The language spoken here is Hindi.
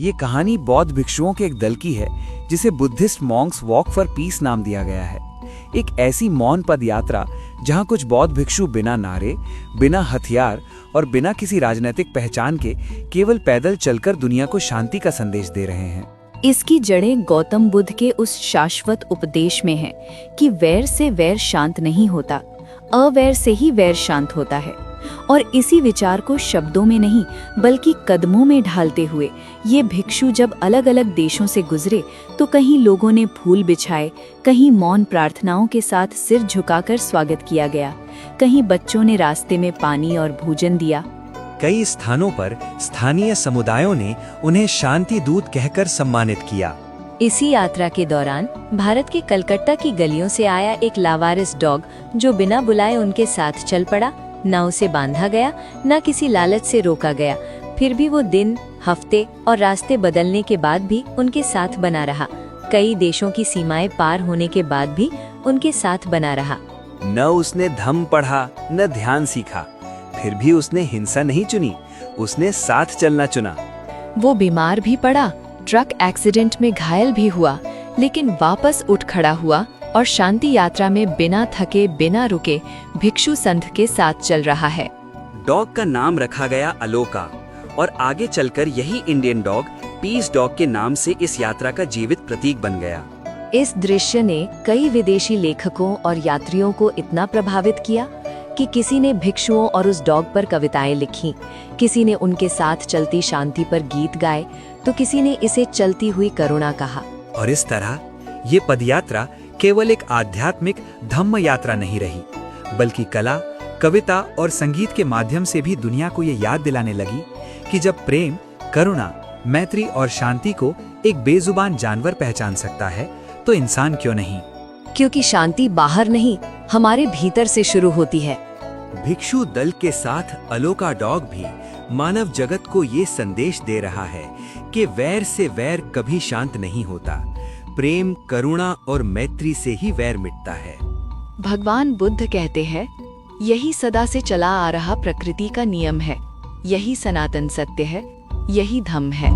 ये कहानी बौद्ध भिक्षुओं के एक दल की है जिसे Buddhist Monks walk for piece नाम दिया गया है। एक ऐसी मौन पद यात्रा जहां कुछ बौद्ध भिक्षु बिना नारे, बिना हथियार और बिना किसी राजनीतिक पहचान के केवल पैदल चलकर दुनिया को शांति का संदेश दे रहे हैं। इसकी जड़ें गौतम बुद्ध के उस शाश्वत उपदेश में हैं कि वैर से वैर शांत नहीं होता, अवैर से ही वैर शांत होता है। और इसी विचार को शब्दों में नहीं बल्कि कदमों में ढालते हुए ये भिक्षु जब अलग अलग देशों से गुजरे तो कहीं लोगों ने फूल बिछाए, कहीं मौन प्रार्थनाओं के साथ सिर झुकाकर स्वागत किया गया, कहीं बच्चों ने रास्ते में पानी और भोजन दिया। कई स्थानों पर स्थानीय समुदायों ने उन्हें शांति दूत कहकर सम्मानित किया। इसी यात्रा के दौरान भारत के कलकत्ता की गलियों से आया एक लावारिस डॉग जो बिना बुलाए उनके साथ चल पड़ा। न उसे बांधा गया, न किसी लालच से रोका गया। फिर भी वो दिन, हफ्ते और रास्ते बदलने के बाद भी उनके साथ बना रहा। कई देशों की सीमाएं पार होने के बाद भी उनके साथ बना रहा। न उसने धम्म पढ़ा, न ध्यान सीखा, फिर भी उसने हिंसा नहीं चुनी, उसने साथ चलना चुना। वो बीमार भी पड़ा, ट्रक एक्सीडेंट में घायल भी हुआ, लेकिन वापस उठ खड़ा हुआ और शांति यात्रा में बिना थके, बिना रुके भिक्षु संघ के साथ चल रहा है। डॉग का नाम रखा गया अलोका और आगे चलकर यही इंडियन डॉग पीस डॉग के नाम से इस यात्रा का जीवित प्रतीक बन गया। इस दृश्य ने कई विदेशी लेखकों और यात्रियों को इतना प्रभावित किया कि किसी ने भिक्षुओं और उस डॉग पर कविताएं लिखी, किसी ने उनके साथ चलती शांति पर गीत गाए, तो किसी ने इसे चलती हुई करुणा कहा। और इस तरह ये पदयात्रा केवल एक आध्यात्मिक धम्म यात्रा नहीं रही, बल्कि कला, कविता और संगीत के माध्यम से भी दुनिया को ये याद दिलाने लगी कि जब प्रेम, करुणा, मैत्री और शांति को एक बेजुबान जानवर पहचान सकता है तो इंसान क्यों नहीं। क्योंकि शांति बाहर नहीं, हमारे भीतर से शुरू होती है। भिक्षु दल के साथ अलोका डॉग भी मानव जगत को ये संदेश दे रहा है कि वैर से वैर कभी शांत नहीं होता। प्रेम, करुणा और मैत्री से ही वैर मिटता है। भगवान बुद्ध कहते हैं, यही सदा से चला आ रहा प्रकृति का नियम है, यही सनातन सत्य है, यही धम्म है।